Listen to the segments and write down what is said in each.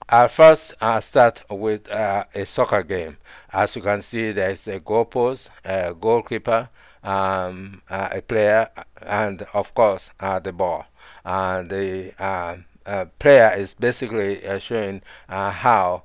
I'll first start with a soccer game. As you can see, there's a goalpost, a goalkeeper, a player, and of course the ball. The player is basically showing how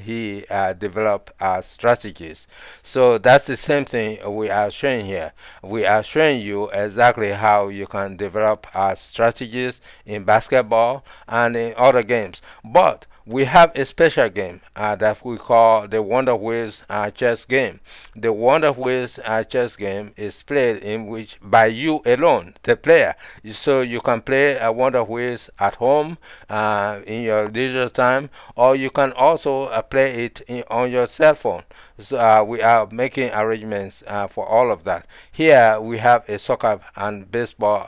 he developed strategies. So that's the same thing we are showing here. We are showing you exactly how you can develop strategies in basketball and in other games. But we have a special game that we call the Wonder Wheels chess game. The Wonder Wheels chess game is played in which by you alone, the player. So you can play Wonder Wheels at home in your leisure time, or you can also play it on your cell phone. So we are making arrangements for all of that. Here we have a soccer and baseball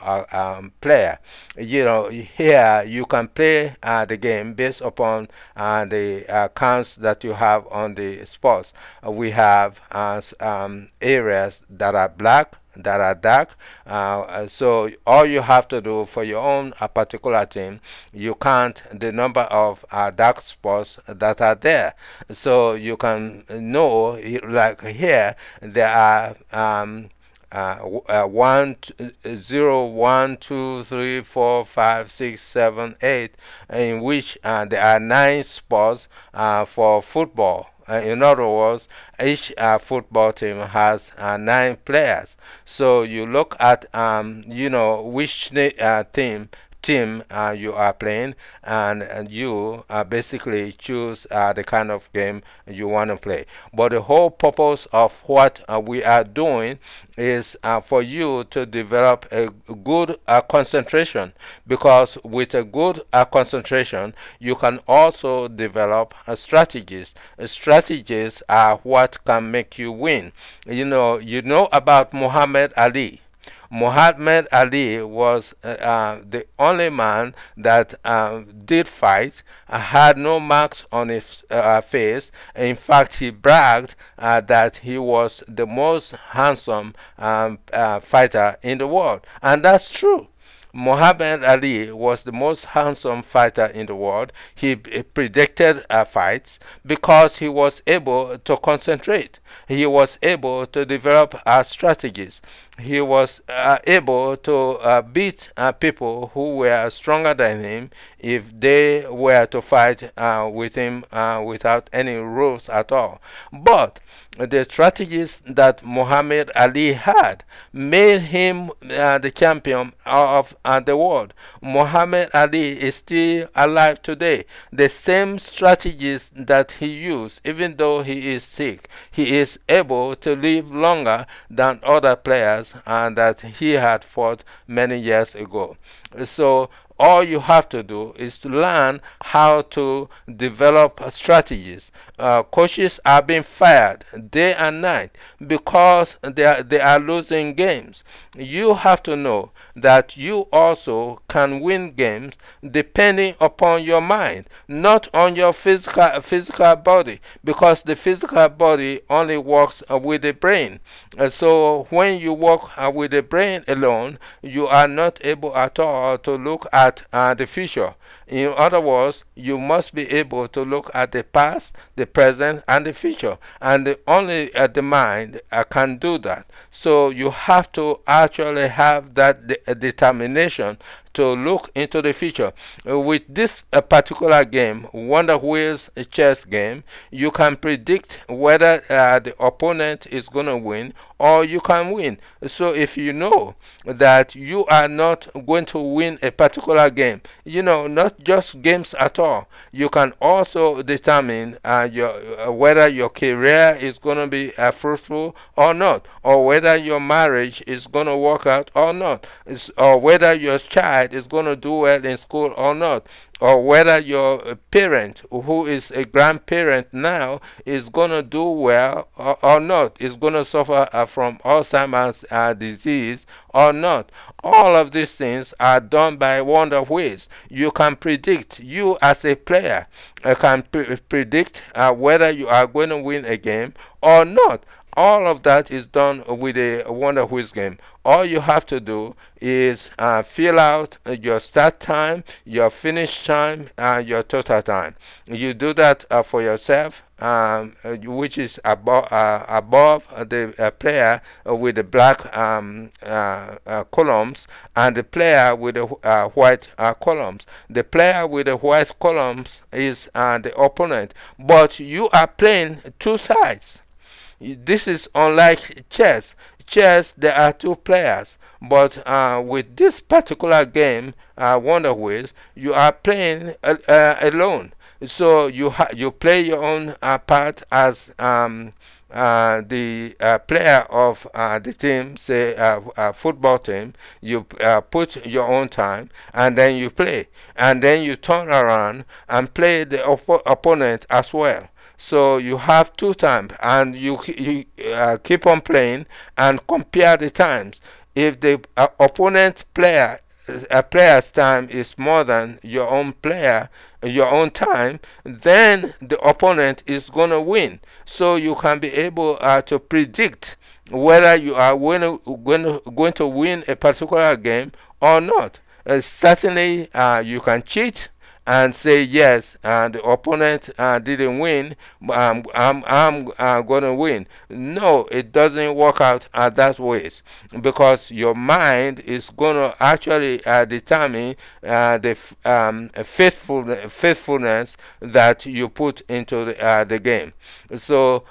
player. You know, here you can play the game based upon the counts that you have on the sports. We have areas that are black, that are dark. So all you have to do for your own particular team, you count the number of dark spots that are there. So you can know, like here, there are 0, 1, 2, 3, 4, 5, 6, 7, 8, in which there are 9 spots for football. In other words, each football team has 9 players. So you look at which team you are playing, and you basically choose the kind of game you want to play. But the whole purpose of what we are doing is for you to develop a good concentration, because with a good concentration you can also develop strategies. Strategies are what can make you win. You know about Muhammad Ali. Muhammad Ali was the only man that did fight, had no marks on his face. In fact, he bragged that he was the most handsome fighter in the world. And that's true. Muhammad Ali was the most handsome fighter in the world. He predicted fights because he was able to concentrate. He was able to develop strategies. He was able to beat people who were stronger than him if they were to fight with him without any rules at all. But the strategies that Muhammad Ali had made him the champion of the world. Muhammad Ali is still alive today. The same strategies that he used, even though he is sick, he is able to live longer than other players that he had fought many years ago. So all you have to do is to learn how to develop strategies. Coaches are being fired day and night because they are losing games. You have to know that you also can win games depending upon your mind, not on your physical body, because the physical body only works with the brain. So when you work with the brain alone, you are not able at all to look at the future. In other words, you must be able to look at the past, the present, and the future. And only the mind can do that. So you have to actually have that determination to look into the future. With this particular game, Wonder Wheels chess game, you can predict whether the opponent is going to win or you can win. So if you know that you are not going to win a particular game, not just games at all, you can also determine whether your career is going to be fruitful or not, or whether your marriage is going to work out or not, or whether your child is going to do well in school or not, or whether your parent, who is a grandparent now, is going to do well or not, is going to suffer from Alzheimer's disease or not. All of these things are done by Wonder Wheels. You can predict, you as a player can predict whether you are going to win a game or not. All of that is done with a Wonder Whiz game. All you have to do is fill out your start time, your finish time, and your total time. You do that for yourself, which is above the player with the black columns, and the player with the white columns. The player with the white columns is the opponent, but you are playing two sides. This is unlike chess. Chess, there are two players, but with this particular game, Wonder Wheels, you are playing alone. So you play your own part as the player of the team, say a football team. You put your own time, and then you play, and then you turn around and play the opponent as well. So you have two times, and you keep on playing and compare the times. If the opponent player a player's time is more than your own time, then the opponent is going to win. So you can be able to predict whether you are going to win a particular game or not. Certainly, you can cheat and say yes, the opponent didn't win, I'm going to win. No, it doesn't work out that way, because your mind is going to actually determine the faithfulness that you put into the game. So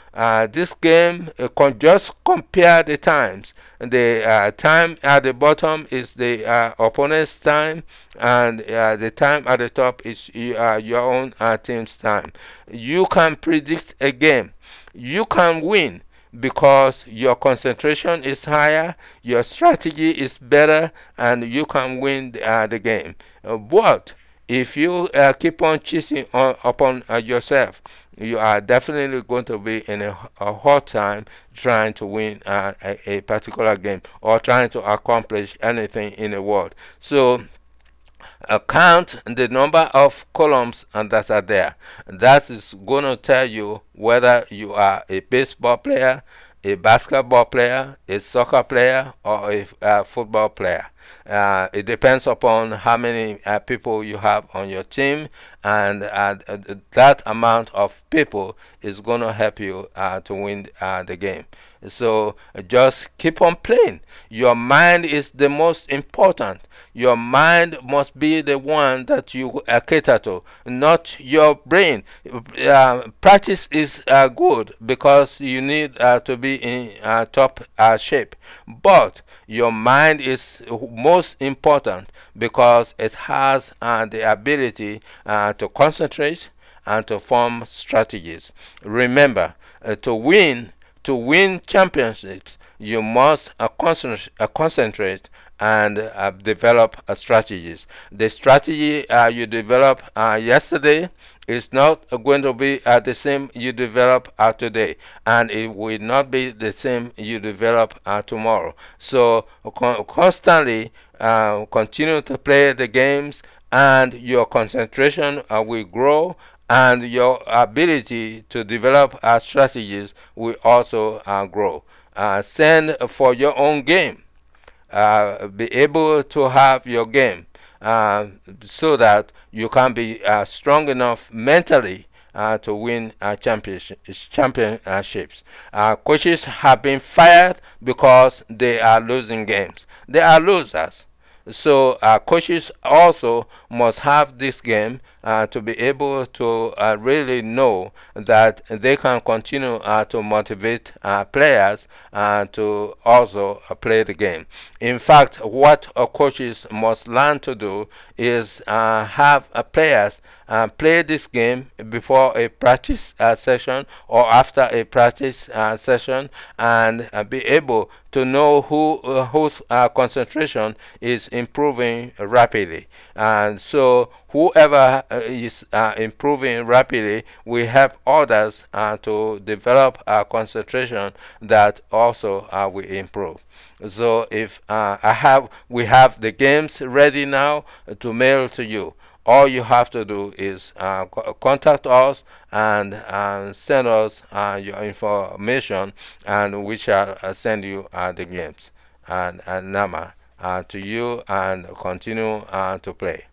this game, just compare the times. The time at the bottom is the opponent's time, and the time at the top is your own team's time. You can predict a game. You can win because your concentration is higher, your strategy is better, and you can win the game. But if you keep on cheating upon yourself, you are definitely going to be in a hard time trying to win a particular game or trying to accomplish anything in the world. So count the number of columns that are there. That is going to tell you whether you are a baseball player, a basketball player, a soccer player, or a football player. It depends upon how many people you have on your team, and that amount of people is going to help you to win the game. So just keep on playing. Your mind is the most important. Your mind must be the one that you cater to, not your brain. Practice is good because you need to be in top shape, but your mind is most important because it has the ability to concentrate and to form strategies. Remember, to win championships, you must concentrate and develop strategies. The strategy you developed yesterday is not going to be the same you develop today, and it will not be the same you develop tomorrow. So constantly continue to play the games, and your concentration will grow, and your ability to develop strategies will also grow. Send for your own game. Be able to have your game so that you can be strong enough mentally to win championships. Coaches have been fired because they are losing games. They are losers. So coaches also must have this game to be able to really know that they can continue to motivate players to also play the game. In fact, what coaches must learn to do is have players play this game before a practice session or after a practice session, and be able to know whose concentration is improving rapidly. And so whoever is improving rapidly will help others to develop concentration that also will improve. So if we have the games ready now to mail to you. all you have to do is contact us and send us your information, and we shall send you the games and Nama to you and continue to play.